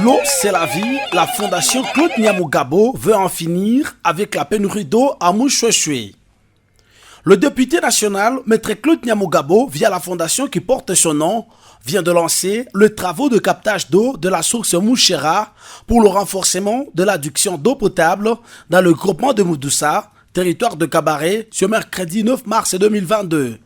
L'eau, c'est la vie. La fondation Claude Nyamugabo veut en finir avec la pénurie d'eau à Mouchouéchoué. Le député national, Maître Claude Nyamugabo, via la fondation qui porte son nom, vient de lancer le travaux de captage d'eau de la source Mouchera pour le renforcement de l'adduction d'eau potable dans le groupement de Moudoussa, territoire de Kabaré, ce mercredi 9 mars 2022.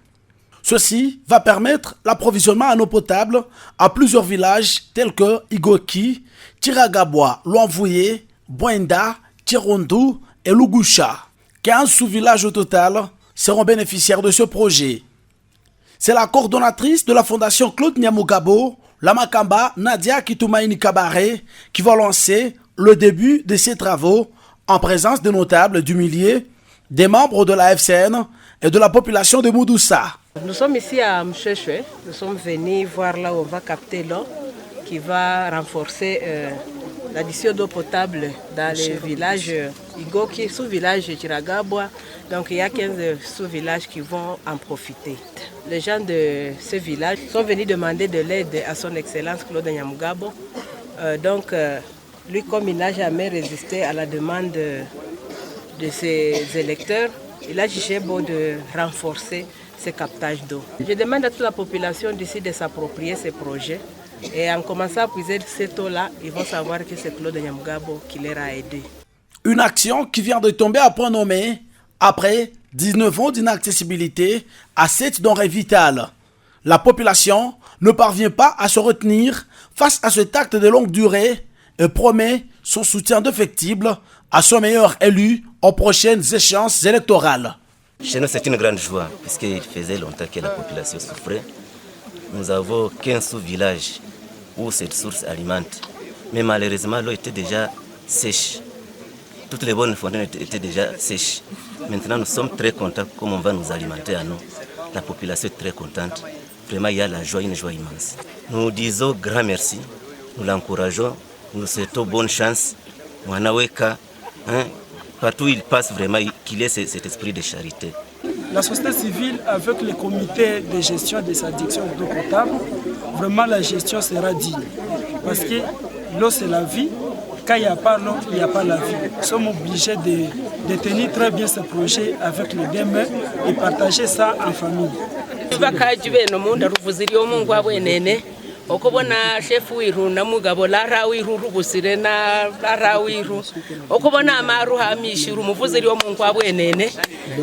Ceci va permettre l'approvisionnement en eau potable à plusieurs villages tels que Igoki, Tiragaboa, Loanvouye, Boenda, Tirondou et Lugusha. 15 sous-villages au total seront bénéficiaires de ce projet. C'est la coordonnatrice de la fondation Claude Nyamugabo, la Makamba Nadia Kitoumaïni Kabaré, qui va lancer le début de ces travaux en présence des notables du milieu, des membres de la FCN et de la population de Moudoussa. Nous sommes ici à Mouchouéchoué. Nous sommes venus voir là où on va capter l'eau qui va renforcer l'addition d'eau potable dans les villages Igoki, sous-village Tiragaboa. Donc il y a 15 sous-villages qui vont en profiter. Les gens de ce village sont venus demander de l'aide à son Excellence Claude Nyamugabo. Lui, comme il n'a jamais résisté à la demande de ses électeurs, il a jugé bon de renforcer ces captages d'eau. Je demande à toute la population d'ici de s'approprier ces projets et en commençant à puiser cette eau-là, ils vont savoir que c'est Claude Nyamugabo qui leur a aidé. Une action qui vient de tomber à point nommé après 19 ans d'inaccessibilité à cette denrée vitale. La population ne parvient pas à se retenir face à cet acte de longue durée et promet son soutien indéfectible à son meilleur élu aux prochaines échéances électorales. Chez nous, c'est une grande joie, puisqu'il faisait longtemps que la population souffrait. Nous avons 15 sous-villages où cette source alimente. Mais malheureusement, l'eau était déjà sèche. Toutes les bonnes fontaines étaient déjà sèches. Maintenant, nous sommes très contents comme on va nous alimenter à nous. La population est très contente. Vraiment, il y a la joie, une joie immense. Nous disons grand merci. Nous l'encourageons. Nous souhaitons bonne chance. Wanaweka, partout où il passe, vraiment, qu'il ait cet esprit de charité. La société civile, avec le comité de gestion des addictions d'eau potable, vraiment la gestion sera digne. Parce que l'eau, c'est la vie. Quand il n'y a pas l'eau, il n'y a pas la vie. Nous sommes obligés de tenir très bien ce projet avec les deux mains et partager ça en famille. Okubona chef wiru na mugabo lara wiru rubusire na lara wiru okubona amaru hamishiru muvuziri wo mungu abwenene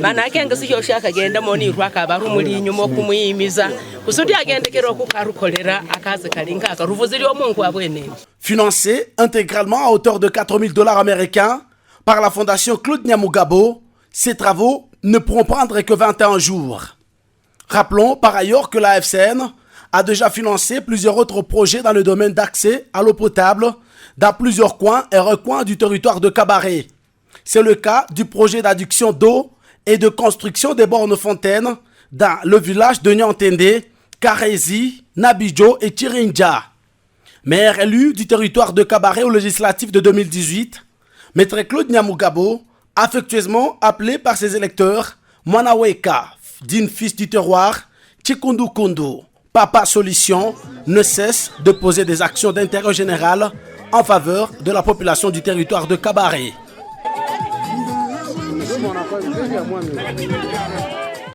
manake ngasiyo shaka genda moni rwaka baru muri nyumo kumuyimiza kusudi agendekero kukarukolera akaze kalinga akaruvuziri wo mungu abwenene. Financé intégralement à hauteur de 4 000 $ américains par la fondation Claude Nyamugabo, ces travaux ne pourront prendre que 21 jours. Rappelons par ailleurs que la FCN a déjà financé plusieurs autres projets dans le domaine d'accès à l'eau potable dans plusieurs coins et recoins du territoire de Kabaré. C'est le cas du projet d'adduction d'eau et de construction des bornes fontaines dans le village de Nyantende, Karézi, Nabidjo et Tirinja. Maire élu du territoire de Kabaré au législatif de 2018, Maître Claude Nyamugabo, affectueusement appelé par ses électeurs Manaweka, digne fils du terroir, Chikundu Kundu, Papa Solution, ne cesse de poser des actions d'intérêt général en faveur de la population du territoire de Kabaré.